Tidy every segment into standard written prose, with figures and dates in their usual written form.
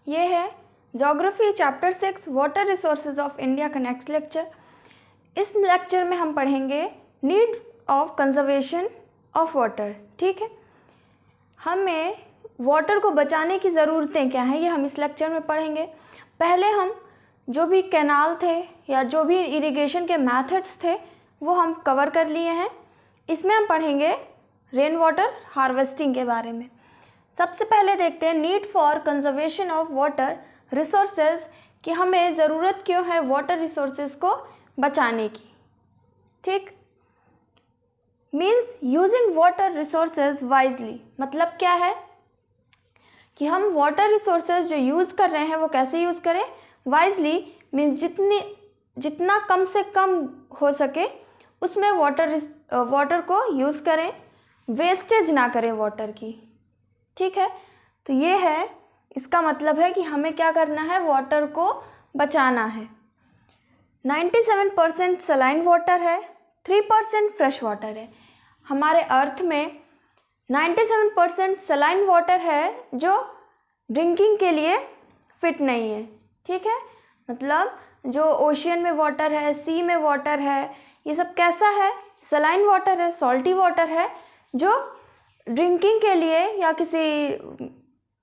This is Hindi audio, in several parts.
ये है geography chapter 6 water resources of India का नेक्स्ट लेक्चर। इस लेक्चर में हम पढ़ेंगे need of conservation of water. ठीक है, हमें वाटर को बचाने की ज़रूरतें क्या हैं ये हम इस लेक्चर में पढ़ेंगे। पहले हम जो भी कैनाल थे या जो भी इरिगेशन के मेथड्स थे वो हम कवर कर लिए हैं। इसमें हम पढ़ेंगे रेन वाटर हार्वेस्टिंग के बारे में। सबसे पहले देखते हैं need for conservation of water resources, कि हमें ज़रूरत क्यों है वाटर रिसोर्सेज को बचाने की। ठीक, means using water resources wisely, मतलब क्या है कि हम वाटर रिसोर्सेज जो यूज़ कर रहे हैं वो कैसे यूज़ करें। वाइजली मीन्स जितना कम से कम हो सके उसमें वाटर को यूज़ करें, वेस्टेज ना करें वाटर की। ठीक है, तो ये है, इसका मतलब है कि हमें क्या करना है, वाटर को बचाना है। 97% सलाइन वाटर है, 3% फ्रेश वाटर है। हमारे अर्थ में 97% सलाइन वाटर है जो ड्रिंकिंग के लिए फिट नहीं है। ठीक है, मतलब जो ओशियन में वाटर है, सी में वाटर है, ये सब कैसा है, सलाइन वाटर है, सॉल्टी वाटर है, जो ड्रिंकिंग के लिए या किसी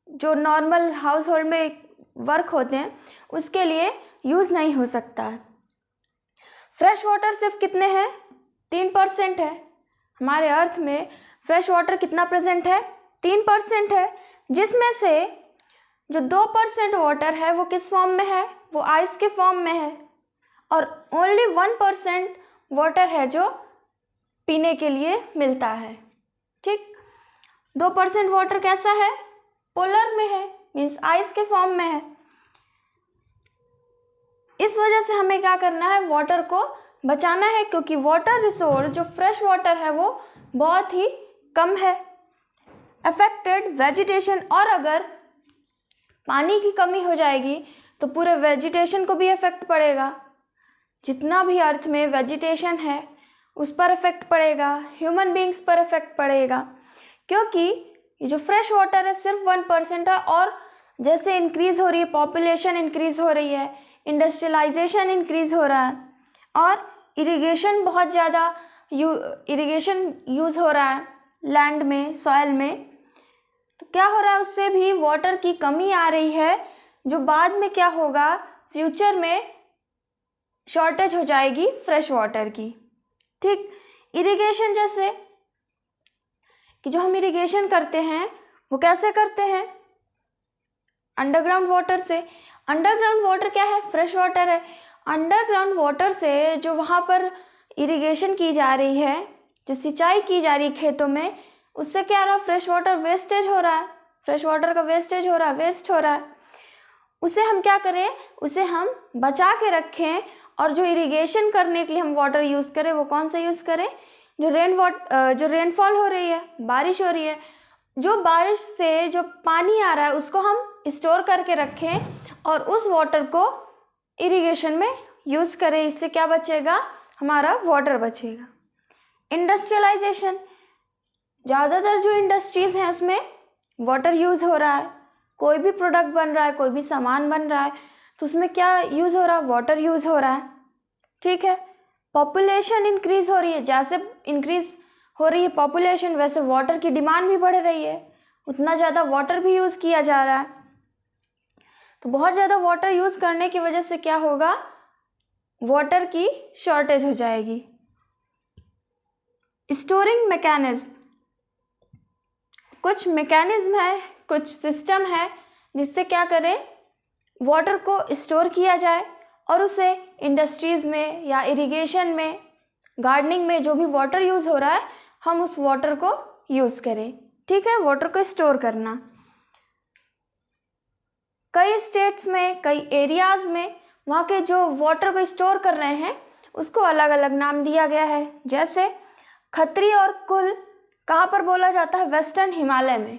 जो नॉर्मल हाउस होल्ड में वर्क होते हैं उसके लिए यूज़ नहीं हो सकता है। फ्रेश वाटर सिर्फ कितने हैं, 3% है। हमारे अर्थ में फ्रेश वाटर कितना प्रेजेंट है, 3% है, जिसमें से जो 2% वाटर है वो किस फॉर्म में है, वो आइस के फॉर्म में है, और ओनली 1% वाटर है जो पीने के लिए मिलता है। ठीक, 2% वाटर कैसा है, पोलर में है, मीन्स आइस के फॉर्म में है। इस वजह से हमें क्या करना है, वाटर को बचाना है, क्योंकि वाटर रिसोर्स जो फ्रेश वाटर है वो बहुत ही कम है। अफेक्टेड वेजिटेशन, और अगर पानी की कमी हो जाएगी तो पूरे वेजिटेशन को भी इफेक्ट पड़ेगा। जितना भी अर्थ में वेजिटेशन है उस पर इफेक्ट पड़ेगा, ह्यूमन बींग्स पर इफेक्ट पड़ेगा, क्योंकि ये जो फ्रेश वाटर है सिर्फ 1% है। और जैसे इंक्रीज़ हो रही है, पॉपुलेशन इंक्रीज़ हो रही है, इंडस्ट्रियलाइजेशन इंक्रीज़ हो रहा है, और इरिगेशन बहुत ज़्यादा इरिगेशन यूज़ हो रहा है लैंड में, सॉइल में, तो क्या हो रहा है, उससे भी वाटर की कमी आ रही है, जो बाद में क्या होगा, फ्यूचर में शॉर्टेज हो जाएगी फ्रेश वाटर की। ठीक, इरिगेशन जैसे कि जो हम इरिगेशन करते हैं वो कैसे करते हैं, अंडरग्राउंड वाटर से। अंडरग्राउंड वाटर क्या है, फ्रेश वाटर है। अंडरग्राउंड वाटर से जो वहाँ पर इरिगेशन की जा रही है, जो सिंचाई की जा रही है खेतों में, उससे क्या हो रहा है, फ्रेश वाटर वेस्टेज हो रहा है, फ्रेश वाटर का वेस्टेज हो रहा है, वेस्ट हो रहा है। उसे हम क्या करें, उसे हम बचा के रखें, और जो इरिगेशन करने के लिए हम वाटर यूज़ करें वो कौन सा यूज़ करें, जो रेनफॉल हो रही है, बारिश हो रही है, जो बारिश से जो पानी आ रहा है उसको हम स्टोर करके रखें और उस वाटर को इरिगेशन में यूज़ करें। इससे क्या बचेगा, हमारा वाटर बचेगा। इंडस्ट्रियलाइजेशन, ज़्यादातर जो इंडस्ट्रीज़ हैं उसमें वाटर यूज़ हो रहा है, कोई भी प्रोडक्ट बन रहा है, कोई भी सामान बन रहा है, तो उसमें क्या यूज़ हो रहा है, वाटर यूज़ हो रहा है। ठीक है, पॉपुलेशन इंक्रीज़ हो रही है, जैसे इंक्रीज़ हो रही है पॉपुलेशन वैसे वाटर की डिमांड भी बढ़ रही है, उतना ज़्यादा वाटर भी यूज़ किया जा रहा है। तो बहुत ज़्यादा वाटर यूज़ करने की वजह से क्या होगा, वाटर की शॉर्टेज हो जाएगी। स्टोरिंग मैकेनिज्म, कुछ मैकेनिज्म है, कुछ सिस्टम है जिससे क्या करें, वाटर को स्टोर किया जाए और उसे इंडस्ट्रीज़ में या इरिगेशन में, गार्डनिंग में जो भी वाटर यूज़ हो रहा है हम उस वाटर को यूज़ करें। ठीक है, वाटर को स्टोर करना। कई स्टेट्स में, कई एरियाज़ में वहाँ के जो वाटर को स्टोर कर रहे हैं उसको अलग अलग नाम दिया गया है। जैसे खत्री और कुल कहाँ पर बोला जाता है, वेस्टर्न हिमालय में।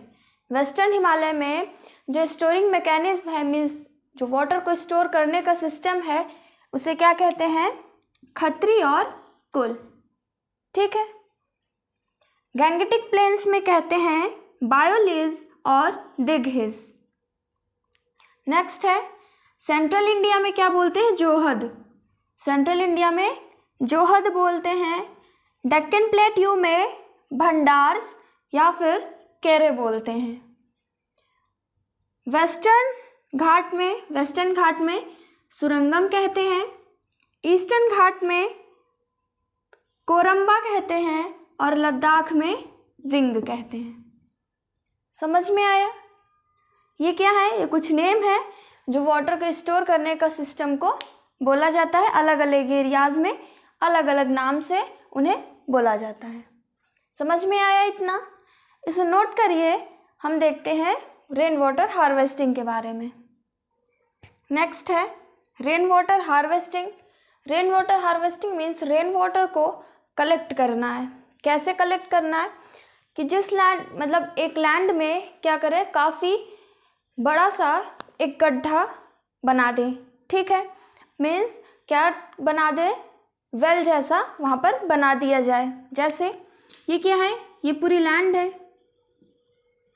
वेस्टर्न हिमालय में जो स्टोरिंग मैकेनिज्म है, मीन्स जो वाटर को स्टोर करने का सिस्टम है, उसे क्या कहते हैं, खत्री और कुल। ठीक है, गैंगेटिक प्लेन्स में कहते हैं बायोलीज और दिघिस। नेक्स्ट है सेंट्रल इंडिया में क्या बोलते हैं, जोहद। सेंट्रल इंडिया में जोहद बोलते हैं। डेक्कन प्लेट्यू में भंडार्स या फिर केरे बोलते हैं। वेस्टर्न घाट में सुरंगम कहते हैं। ईस्टर्न घाट में कोरम्बा कहते हैं और लद्दाख में जिंग कहते हैं। समझ में आया? ये क्या है? ये कुछ नेम है जो वाटर को स्टोर करने का सिस्टम को बोला जाता है। अलग अलग एरियाज में अलग अलग नाम से उन्हें बोला जाता है। समझ में आया इतना? इसे नोट करिए। हम देखते हैं रेन वाटर हार्वेस्टिंग के बारे में। नेक्स्ट है rain water harvesting. Rain water harvesting means rain water को कलेक्ट करना है। कैसे कलेक्ट करना है कि जिस लैंड मतलब एक लैंड में क्या करें, काफ़ी बड़ा सा एक गड्ढा बना दें। ठीक है, मीन्स क्या बना दें, वेल जैसा वहाँ पर बना दिया जाए। जैसे ये क्या है, ये पूरी लैंड है,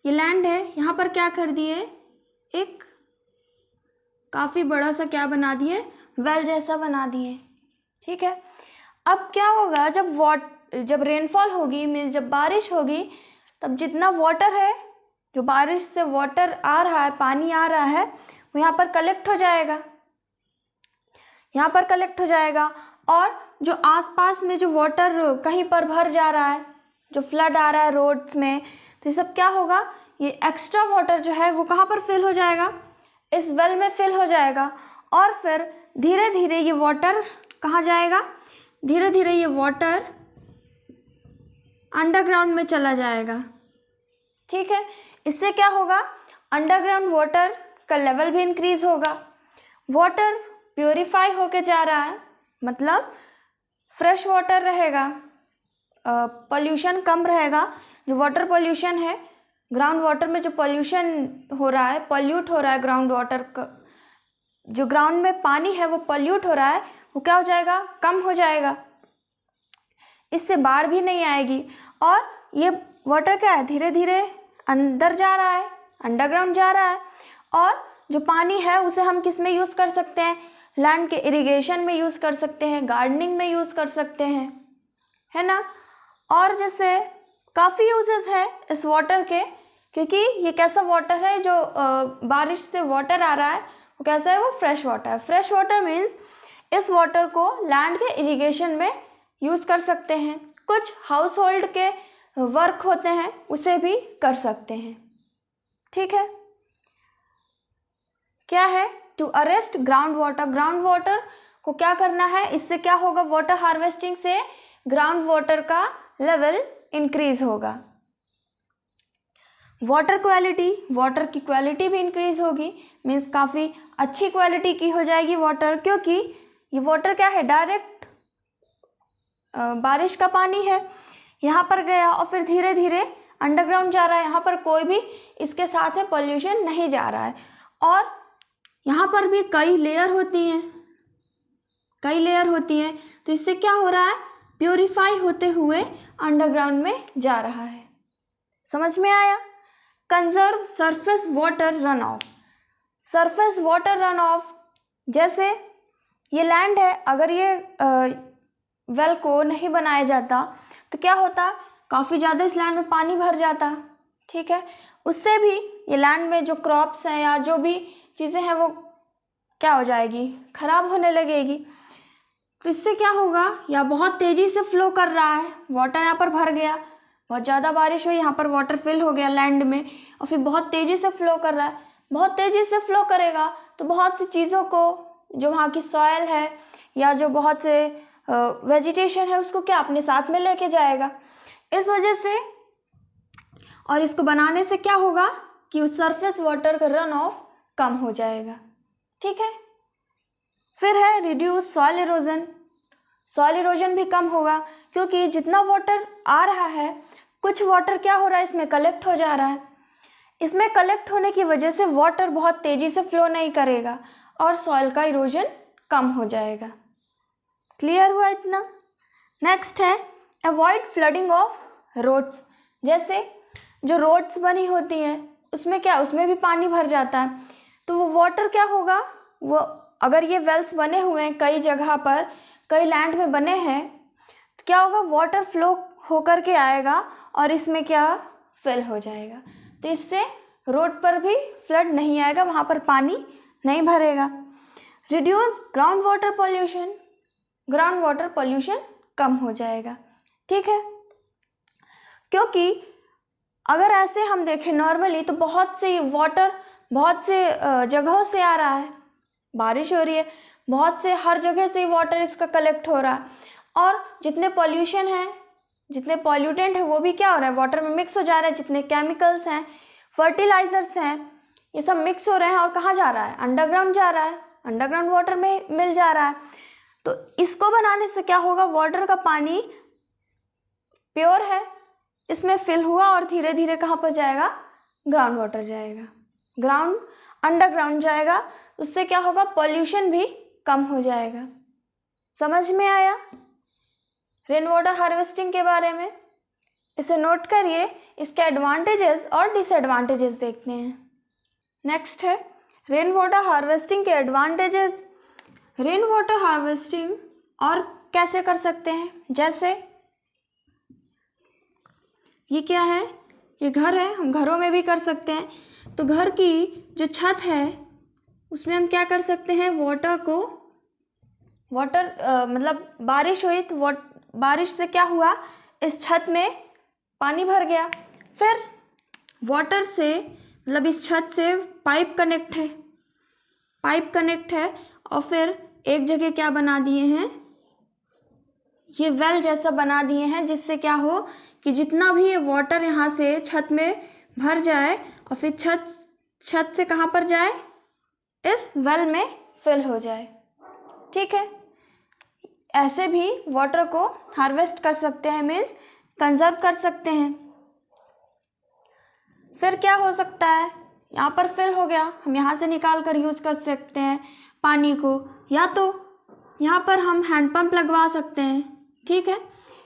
ये लैंड है, यहाँ पर क्या कर दिए, एक काफ़ी बड़ा सा क्या बना दिए, वेल जैसा बना दिए। ठीक है, अब क्या होगा, जब रेनफॉल होगी, मीन्स जब बारिश होगी, तब जितना वाटर है, जो बारिश से वाटर आ रहा है, पानी आ रहा है, वो यहाँ पर कलेक्ट हो जाएगा, यहाँ पर कलेक्ट हो जाएगा। और जो आसपास में जो वाटर कहीं पर भर जा रहा है, जो फ्लड आ रहा है रोड्स में, तो ये सब क्या होगा, ये एक्स्ट्रा वाटर जो है वो कहाँ पर फिल हो जाएगा, इस वेल में फिल हो जाएगा। और फिर धीरे धीरे ये वाटर कहाँ जाएगा, धीरे धीरे ये वाटर अंडरग्राउंड में चला जाएगा। ठीक है, इससे क्या होगा, अंडरग्राउंड वाटर का लेवल भी इंक्रीज होगा, वाटर प्योरीफाई होके जा रहा है, मतलब फ्रेश वाटर रहेगा, पोल्यूशन कम रहेगा। जो वाटर पोल्यूशन है, ग्राउंड वाटर में जो पोल्यूशन हो रहा है, पॉल्यूट हो रहा है ग्राउंड वाटर का, जो ग्राउंड में पानी है वो पॉल्यूट हो रहा है, वो क्या हो जाएगा, कम हो जाएगा। इससे बाढ़ भी नहीं आएगी। और ये वाटर क्या है, धीरे धीरे अंदर जा रहा है, अंडरग्राउंड जा रहा है। और जो पानी है उसे हम किस में यूज़ कर सकते हैं, लैंड के इरिगेशन में यूज़ कर सकते हैं, गार्डनिंग में यूज़ कर सकते हैं, है ना। और जैसे काफ़ी यूजेस है इस वाटर के, क्योंकि ये कैसा वाटर है, जो बारिश से वाटर आ रहा है वो कैसा है, वो फ्रेश वाटर है। फ्रेश वाटर मीन्स इस वाटर को लैंड के इरिगेशन में यूज़ कर सकते हैं, कुछ हाउस होल्ड के वर्क होते हैं उसे भी कर सकते हैं। ठीक है, क्या है, to arrest ground water. Ground water को क्या करना है, इससे क्या होगा, वाटर हार्वेस्टिंग से ग्राउंड वाटर का लेवल इंक्रीज होगा। वाटर क्वालिटी, वाटर की क्वालिटी भी इंक्रीज होगी, मीन्स काफ़ी अच्छी क्वालिटी की हो जाएगी वाटर, क्योंकि ये वाटर क्या है, डायरेक्ट बारिश का पानी है, यहाँ पर गया और फिर धीरे धीरे अंडरग्राउंड जा रहा है, यहाँ पर कोई भी इसके साथ में पॉल्यूशन नहीं जा रहा है। और यहाँ पर भी कई लेयर होती हैं, कई लेयर होती हैं, तो इससे क्या हो रहा है, प्योरीफाई होते हुए अंडरग्राउंड में जा रहा है। समझ में आया? Conserve surface water run of. Surface water run of, जैसे ये लैंड है, अगर ये वेल को नहीं बनाया जाता तो क्या होता, काफ़ी ज़्यादा इस लैंड में पानी भर जाता। ठीक है, उससे भी ये लैंड में जो क्रॉप्स हैं या जो भी चीज़ें हैं वो क्या हो जाएगी, ख़राब होने लगेगी। तो इससे क्या होगा, या बहुत तेज़ी से फ्लो कर रहा है वाटर, यहाँ पर भर गया, बहुत ज़्यादा बारिश हुई, यहाँ पर वाटर फिल हो गया लैंड में, और फिर बहुत तेज़ी से फ्लो कर रहा है। बहुत तेज़ी से फ्लो करेगा तो बहुत सी चीज़ों को, जो वहाँ की सॉयल है या जो बहुत से वेजिटेशन है, उसको क्या अपने साथ में लेके जाएगा। इस वजह से और इसको बनाने से क्या होगा कि उस सरफेस वाटर का रन ऑफ कम हो जाएगा। ठीक है, फिर है reduce soil erosion. Soil erosion भी कम होगा, क्योंकि जितना वाटर आ रहा है, कुछ वाटर क्या हो रहा है, इसमें कलेक्ट हो जा रहा है। इसमें कलेक्ट होने की वजह से वाटर बहुत तेज़ी से फ्लो नहीं करेगा और सॉइल का इरोजन कम हो जाएगा। क्लियर हुआ इतना? नेक्स्ट है अवॉइड फ्लडिंग ऑफ रोड्स। जैसे जो रोड्स बनी होती हैं उसमें क्या, उसमें भी पानी भर जाता है, तो वो वाटर क्या होगा, वो अगर ये वेल्स बने हुए हैं कई जगह पर, कई लैंड में बने हैं, तो क्या होगा, वाटर फ्लो होकर के आएगा और इसमें क्या फिल हो जाएगा। तो इससे रोड पर भी फ्लड नहीं आएगा, वहाँ पर पानी नहीं भरेगा। Reduce ground water pollution, ground water pollution कम हो जाएगा। ठीक है, क्योंकि अगर ऐसे हम देखें नॉर्मली तो बहुत से वाटर बहुत से जगहों से आ रहा है, बारिश हो रही है, बहुत से हर जगह से वाटर इसका कलेक्ट हो रहा है, और जितने पॉल्यूशन हैं, जितने पॉल्यूटेंट हैं वो भी क्या हो रहा है, वाटर में मिक्स हो जा रहा है। जितने केमिकल्स हैं, फर्टिलाइजर्स हैं, ये सब मिक्स हो रहे हैं और कहाँ जा रहा है, अंडरग्राउंड जा रहा है, अंडरग्राउंड वाटर में मिल जा रहा है। तो इसको बनाने से क्या होगा, वाटर का पानी प्योर है, इसमें फिल हुआ और धीरे धीरे कहाँ पर जाएगा, ग्राउंड वाटर जाएगा, ग्राउंड अंडरग्राउंड जाएगा। उससे क्या होगा, पॉल्यूशन भी कम हो जाएगा। समझ में आया रेन वाटर हार्वेस्टिंग के बारे में? इसे नोट करिए, इसके एडवांटेजेस और डिसएडवांटेजेस देखते हैं। नेक्स्ट है रेन वाटर हार्वेस्टिंग के एडवांटेजेस। रेन वाटर हार्वेस्टिंग और कैसे कर सकते हैं, जैसे ये क्या है, ये घर है, हम घरों में भी कर सकते हैं। तो घर की जो छत है उसमें हम क्या कर सकते हैं, मतलब बारिश हुई तो बारिश से क्या हुआ, इस छत में पानी भर गया, फिर वाटर से मतलब इस छत से पाइप कनेक्ट है और फिर एक जगह क्या बना दिए हैं, ये वेल जैसा बना दिए हैं, जिससे क्या हो कि जितना भी ये वाटर यहाँ से छत में भर जाए और फिर छत से कहाँ पर जाए, इस वेल में फिल हो जाए। ठीक है, ऐसे भी वाटर को हार्वेस्ट कर सकते हैं, मीन्स कंजर्व कर सकते हैं। फिर क्या हो सकता है, यहाँ पर फिल हो गया, हम यहाँ से निकाल कर यूज़ कर सकते हैं पानी को, या तो यहाँ पर हम हैंडपम्प लगवा सकते हैं। ठीक है,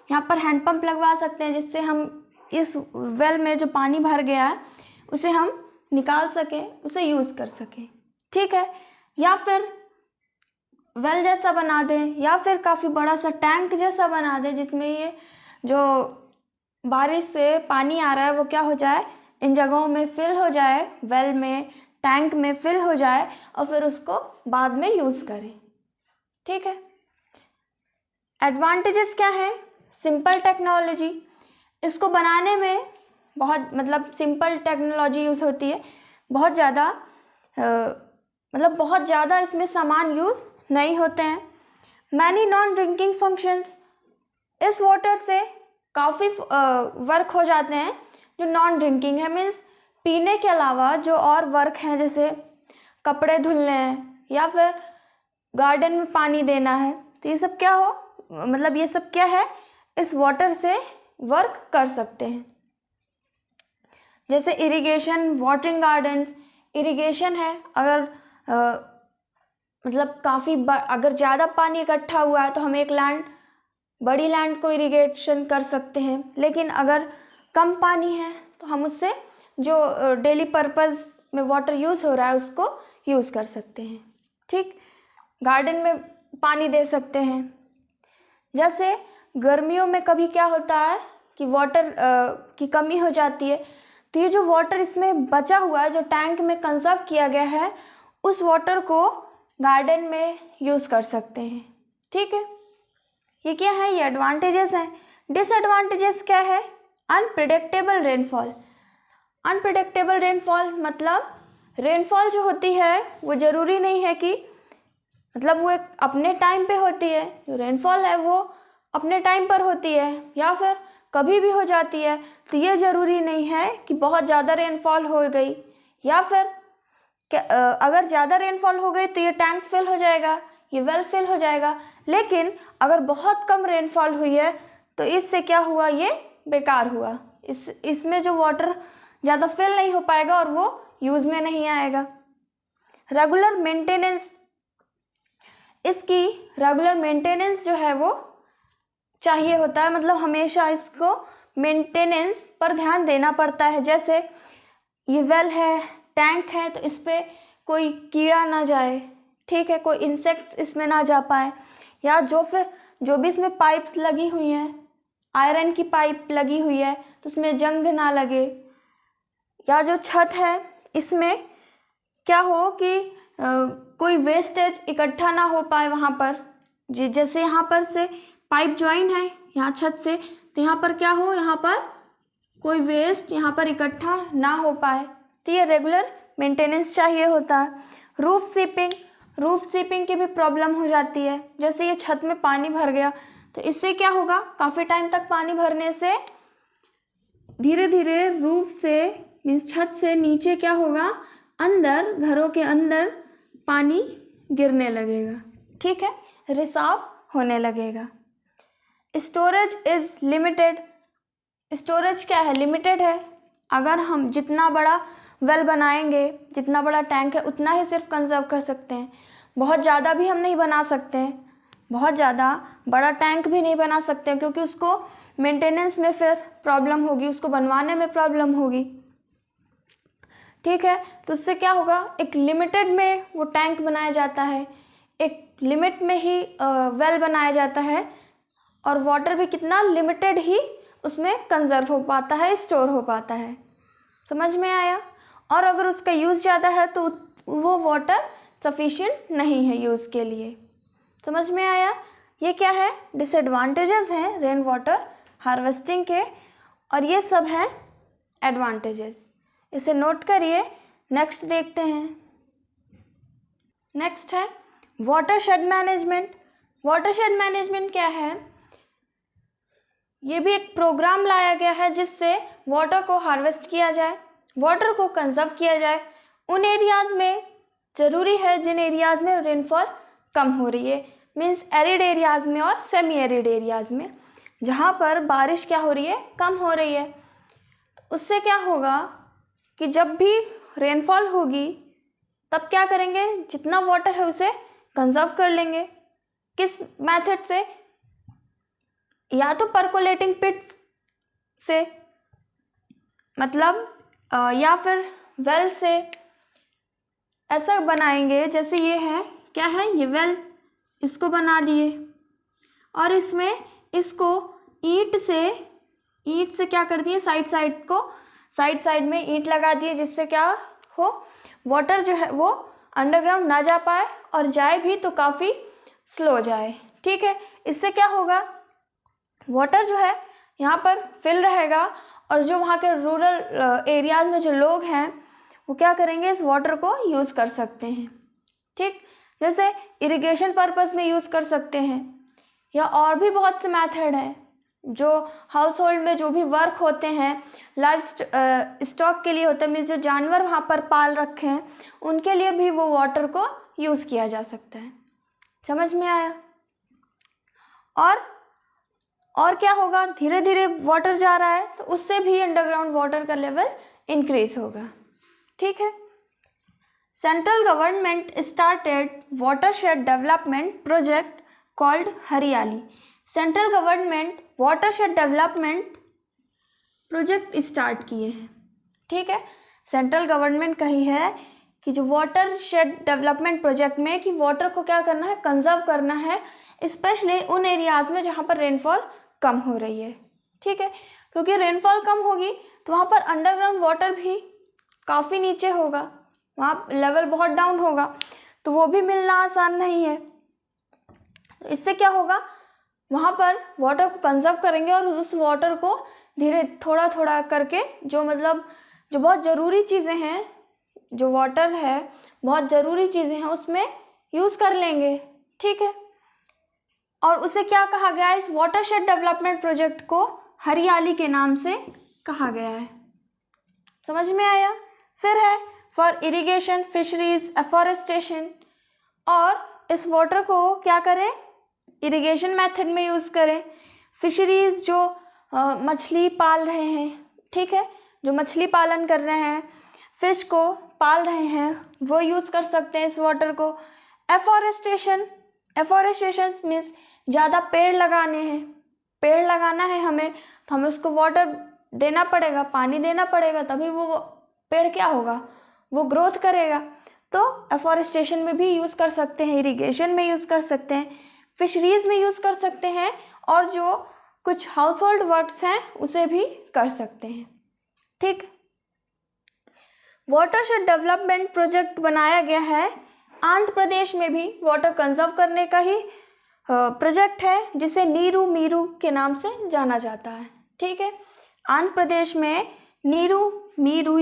यहाँ पर हैंडपम्प लगवा सकते हैं, जिससे हम इस वेल में जो पानी भर गया है उसे हम निकाल सकें, उसे यूज़ कर सकें। ठीक है, या फिर वेल जैसा बना दें, या फिर काफ़ी बड़ा सा टैंक जैसा बना दें, जिसमें ये जो बारिश से पानी आ रहा है वो क्या हो जाए, इन जगहों में फिल हो जाए, वेल में, टैंक में फिल हो जाए और फिर उसको बाद में यूज़ करें। ठीक है, एडवांटेजेस क्या है, सिंपल टेक्नोलॉजी, इसको बनाने में बहुत मतलब सिंपल टेक्नोलॉजी यूज़ होती है, बहुत ज़्यादा इसमें सामान यूज़ नहीं होते हैं। मैनी नॉन ड्रिंकिंग फंक्शंस, इस वाटर से काफ़ी वर्क हो जाते हैं जो नॉन ड्रिंकिंग है, मीन्स पीने के अलावा जो और वर्क हैं, जैसे कपड़े धुलने हैं या फिर गार्डन में पानी देना है, तो ये सब क्या हो, मतलब ये सब क्या है, इस वाटर से वर्क कर सकते हैं। जैसे इरिगेशन, वाटरिंग गार्डन्स, इरिगेशन है, अगर मतलब अगर ज़्यादा पानी इकट्ठा हुआ है तो हम एक बड़ी लैंड को इरिगेशन कर सकते हैं, लेकिन अगर कम पानी है तो हम उससे जो डेली पर्पस में वाटर यूज़ हो रहा है उसको यूज़ कर सकते हैं। ठीक, गार्डन में पानी दे सकते हैं। जैसे गर्मियों में कभी क्या होता है कि वाटर की कमी हो जाती है, तो ये जो वाटर इसमें बचा हुआ है, जो टैंक में कंजर्व किया गया है, उस वाटर को गार्डन में यूज़ कर सकते हैं। ठीक है, ये क्या है, ये एडवांटेजेस हैं। डिसएडवांटेजेस क्या है, अनप्रिडिक्टेबल रेनफॉल। अनप्रिडिक्टेबल रेनफॉल मतलब रेनफॉल जो होती है वो ज़रूरी नहीं है कि मतलब वो एक अपने टाइम पे होती है, जो रेनफॉल है वो अपने टाइम पर होती है या फिर कभी भी हो जाती है। तो ये ज़रूरी नहीं है कि बहुत ज़्यादा रेनफॉल हो गई या फिर अगर ज़्यादा रेनफॉल हो गई तो ये टैंक फिल हो जाएगा, ये वेल फिल हो जाएगा। लेकिन अगर बहुत कम रेनफॉल हुई है तो इससे क्या हुआ, ये बेकार हुआ, इसमें जो वाटर ज़्यादा फिल नहीं हो पाएगा और वो यूज़ में नहीं आएगा। रेगुलर मेंटेनेंस, इसकी रेगुलर मेंटेनेंस जो है वो चाहिए होता है, मतलब हमेशा इसको मेंटेनेंस पर ध्यान देना पड़ता है। जैसे ये वेल है, टैंक है, तो इस पर कोई कीड़ा ना जाए, ठीक है, कोई इंसेक्ट्स इसमें ना जा पाए, या जो भी इसमें पाइप्स लगी हुई हैं, आयरन की पाइप लगी हुई है तो उसमें जंग ना लगे, या जो छत है इसमें क्या हो कि कोई वेस्टेज इकट्ठा ना हो पाए वहाँ पर। जैसे यहाँ पर से पाइप ज्वाइन है यहाँ छत से, तो यहाँ पर क्या हो, यहाँ पर कोई वेस्ट यहाँ पर इकट्ठा ना हो पाए, तो ये रेगुलर मेंटेनेंस चाहिए होता है। रूफ सीपिंग की भी प्रॉब्लम हो जाती है। जैसे ये छत में पानी भर गया तो इससे क्या होगा, काफ़ी टाइम तक पानी भरने से धीरे धीरे रूफ से मीन्स छत से नीचे क्या होगा, अंदर घरों के अंदर पानी गिरने लगेगा, ठीक है, रिसाव होने लगेगा। स्टोरेज इज लिमिटेड, स्टोरेज क्या है, लिमिटेड है। अगर हम जितना बड़ा वेल बनाएंगे, जितना बड़ा टैंक है, उतना ही सिर्फ कंजर्व कर सकते हैं। बहुत ज़्यादा भी हम नहीं बना सकते हैं, बहुत ज़्यादा बड़ा टैंक भी नहीं बना सकते हैं, क्योंकि उसको मेंटेनेंस में फिर प्रॉब्लम होगी, उसको बनवाने में प्रॉब्लम होगी, ठीक है। तो उससे क्या होगा, एक लिमिटेड में वो टैंक बनाया जाता है, एक लिमिट में ही वेल बनाया जाता है, और वाटर भी कितना लिमिटेड ही उसमें कंजर्व हो पाता है, स्टोर हो पाता है। समझ में आया। और अगर उसका यूज़ ज़्यादा है तो वो वाटर सफिशिएंट नहीं है यूज़ के लिए। समझ में आया। ये क्या है, डिसएडवांटेजेस हैं रेन वाटर हार्वेस्टिंग के, और ये सब हैं एडवांटेजेस। इसे नोट करिए। नेक्स्ट देखते हैं। नेक्स्ट है वाटरशेड मैनेजमेंट। वाटरशेड मैनेजमेंट क्या है, ये भी एक प्रोग्राम लाया गया है जिससे वाटर को हार्वेस्ट किया जाए, वाटर को कंजर्व किया जाए उन एरियाज़ में। ज़रूरी है जिन एरियाज़ में रेनफॉल कम हो रही है, मीन्स एरिड एरियाज़ में और सेमी एरिड एरियाज़ में, जहाँ पर बारिश क्या हो रही है, कम हो रही है। उससे क्या होगा कि जब भी रेनफॉल होगी तब क्या करेंगे, जितना वाटर है उसे कंजर्व कर लेंगे। किस मेथड से, या तो परकोलेटिंग पिट से, मतलब या फिर वेल से ऐसा बनाएंगे। जैसे ये है, क्या है, ये वेल, इसको बना लिए और इसमें इसको ईंट से क्या कर दिए, साइड में ईंट लगा दिए, जिससे क्या हो, वाटर जो है वो अंडरग्राउंड ना जा पाए, और जाए भी तो काफ़ी स्लो जाए, ठीक है। इससे क्या होगा, वाटर जो है यहाँ पर फिल रहेगा, और जो वहाँ के रूरल एरियाज़ में जो लोग हैं वो क्या करेंगे, इस वाटर को यूज़ कर सकते हैं, ठीक। जैसे इरिगेशन पर्पस में यूज़ कर सकते हैं, या और भी बहुत से मेथड हैं। जो हाउस होल्ड में जो भी वर्क होते हैं, लाइफ स्टॉक के लिए होते हैं, मीन्स जो जानवर वहाँ पर पाल रखे हैं उनके लिए भी वो वाटर को यूज़ किया जा सकता है। समझ में आया। और क्या होगा, धीरे धीरे वाटर जा रहा है तो उससे भी अंडरग्राउंड वाटर का लेवल इंक्रीज होगा, ठीक है। Central government started watershed development project called Hariyali. Central government watershed development project start किए हैं, ठीक है। सेंट्रल गवर्नमेंट कही है कि जो वाटरशेड डेवलपमेंट प्रोजेक्ट में कि वाटर को क्या करना है, कंजर्व करना है, स्पेशली उन एरियाज़ में जहाँ पर रेनफॉल कम हो रही है, ठीक है। क्योंकि रेनफॉल कम होगी तो वहाँ पर अंडरग्राउंड वाटर भी काफ़ी नीचे होगा, वहाँ लेवल बहुत डाउन होगा, तो वो भी मिलना आसान नहीं है। इससे क्या होगा, वहाँ पर वाटर को कंजर्व करेंगे और उस वाटर को धीरे थोड़ा थोड़ा करके जो बहुत ज़रूरी चीज़ें हैं, जो वाटर है बहुत ज़रूरी चीज़ें हैं उसमें यूज़ कर लेंगे, ठीक है। और उसे क्या कहा गया है, इस वाटरशेड डेवलपमेंट प्रोजेक्ट को हरियाली के नाम से कहा गया है। समझ में आया। फिर है फॉर इरिगेशन, फिशरीज, एफॉरेस्टेशन, और इस वाटर को क्या करें, इरिगेशन मेथड में यूज़ करें। फिशरीज जो मछली पाल रहे हैं, ठीक है, जो मछली पालन कर रहे हैं, फिश को पाल रहे हैं, वो यूज़ कर सकते हैं इस वाटर को। एफॉरेस्टेशन मीन्स ज़्यादा पेड़ लगाने हैं, पेड़ लगाना है हमें, तो हमें उसको वाटर देना पड़ेगा, पानी देना पड़ेगा, तभी वो पेड़ क्या होगा, वो ग्रोथ करेगा। तो एफॉरेस्टेशन में भी यूज़ कर सकते हैं, इरिगेशन में यूज़ कर सकते हैं, फिशरीज़ में यूज़ कर सकते हैं, और जो कुछ हाउस होल्ड वर्क्स हैं उसे भी कर सकते हैं। ठीक, वाटरशेड डेवलपमेंट प्रोजेक्ट बनाया गया है। आंध्र प्रदेश में भी वाटर कंजर्व करने का ही प्रोजेक्ट है, जिसे नीरू मीरू के नाम से जाना जाता है। ठीक है, आंध्र प्रदेश में नीरू मीरू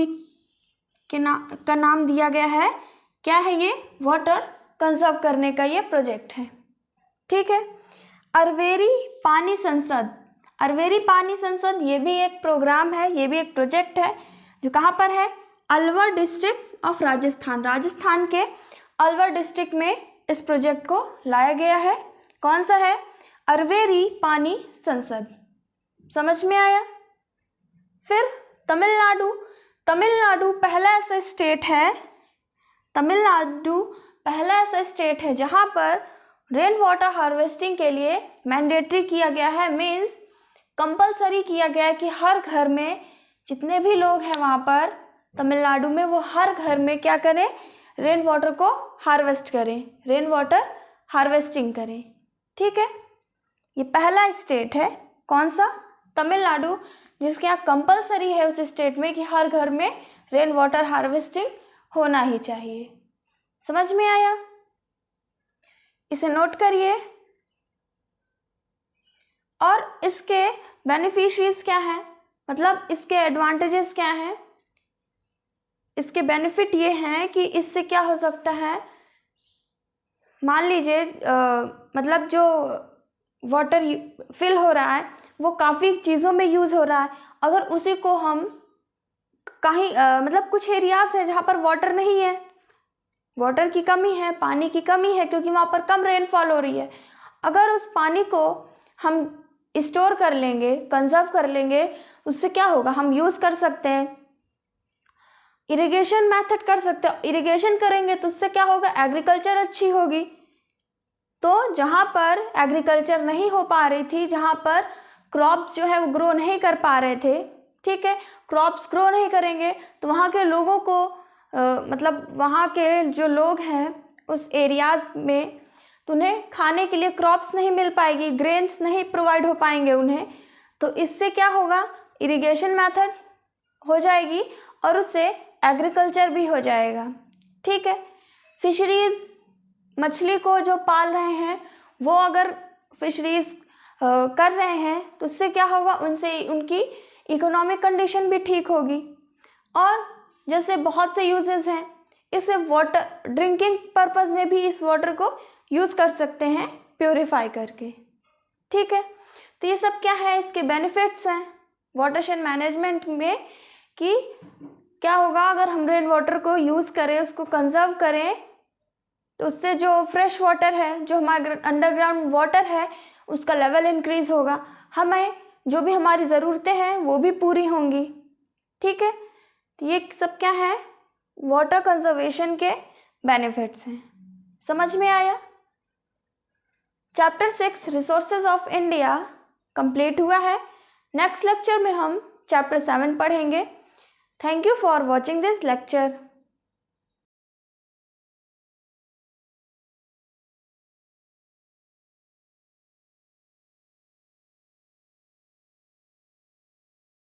का नाम दिया गया है। क्या है ये? वाटर कंजर्व करने का ये प्रोजेक्ट है। ठीक है, अरवेरी पानी संसद। अरवेरी पानी संसद ये भी एक प्रोग्राम है, ये भी एक प्रोजेक्ट है, जो कहाँ पर है? Alwar district of Rajasthan. राजस्थान के अलवर डिस्ट्रिक्ट में इस प्रोजेक्ट को लाया गया है। कौन सा है? अरवेरी पानी संसद। समझ में आया? फिर तमिलनाडु। तमिलनाडु पहला ऐसा स्टेट है, तमिलनाडु पहला ऐसा स्टेट है जहाँ पर रेन वाटर हार्वेस्टिंग के लिए मैंडेटरी किया गया है, मीन्स कंपलसरी किया गया है कि हर घर में जितने भी लोग हैं वहाँ पर तमिलनाडु में, वो हर घर में क्या करें? रेन वाटर को हार्वेस्ट करें, रेन वाटर हार्वेस्टिंग करें। ठीक है, ये पहला स्टेट है। कौन सा? तमिलनाडु, जिसके यहाँ कंपलसरी है उस स्टेट में कि हर घर में रेन वाटर हार्वेस्टिंग होना ही चाहिए। समझ में आया? इसे नोट करिए। और इसके बेनिफिशियरीज क्या हैं, मतलब इसके एडवांटेजेस क्या हैं? इसके बेनिफिट ये हैं कि इससे क्या हो सकता है, मान लीजिए मतलब जो वाटर फिल हो रहा है वो काफ़ी चीज़ों में यूज़ हो रहा है, अगर उसी को हम कहीं मतलब कुछ एरियाज है जहाँ पर वाटर नहीं है, वाटर की कमी है, पानी की कमी है, क्योंकि वहाँ पर कम रेनफॉल हो रही है, अगर उस पानी को हम स्टोर कर लेंगे, कंजर्व कर लेंगे, उससे क्या होगा? हम यूज़ कर सकते हैं, इरिगेशन मेथड कर सकते हैं। इरिगेशन करेंगे तो उससे क्या होगा? एग्रीकल्चर अच्छी होगी। तो जहाँ पर एग्रीकल्चर नहीं हो पा रही थी, जहाँ पर क्रॉप्स जो है वो ग्रो नहीं कर पा रहे थे, ठीक है, क्रॉप्स ग्रो नहीं करेंगे तो वहाँ के लोगों को मतलब वहाँ के जो लोग हैं उस एरियाज़ में, तो उन्हें खाने के लिए क्रॉप्स नहीं मिल पाएगी, ग्रेन्स नहीं प्रोवाइड हो पाएंगे उन्हें। तो इससे क्या होगा? इरिगेशन मेथड हो जाएगी और उससे एग्रीकल्चर भी हो जाएगा। ठीक है, फिशरीज़, मछली को जो पाल रहे हैं वो अगर फिशरीज़ कर रहे हैं तो उससे क्या होगा? उनसे उनकी इकोनॉमिक कंडीशन भी ठीक होगी। और जैसे बहुत से यूजेस हैं, इसे वाटर ड्रिंकिंग पर्पस में भी इस वाटर को यूज़ कर सकते हैं प्योरीफाई करके। ठीक है, तो ये सब क्या है? इसके बेनिफिट्स हैं वाटरशेड मैनेजमेंट में कि क्या होगा अगर हम रेन वाटर को यूज़ करें, उसको कंजर्व करें, तो उससे जो फ्रेश वाटर है, जो हमारा अंडरग्राउंड वाटर है, उसका लेवल इंक्रीज होगा, हमें जो भी हमारी ज़रूरतें हैं वो भी पूरी होंगी। ठीक है, तो ये सब क्या है? वाटर कंजर्वेशन के बेनिफिट्स हैं। समझ में आया? Chapter 6 resources of India complete हुआ है। नेक्स्ट लेक्चर में हम चैप्टर 7 पढ़ेंगे। Thank you for watching this lecture.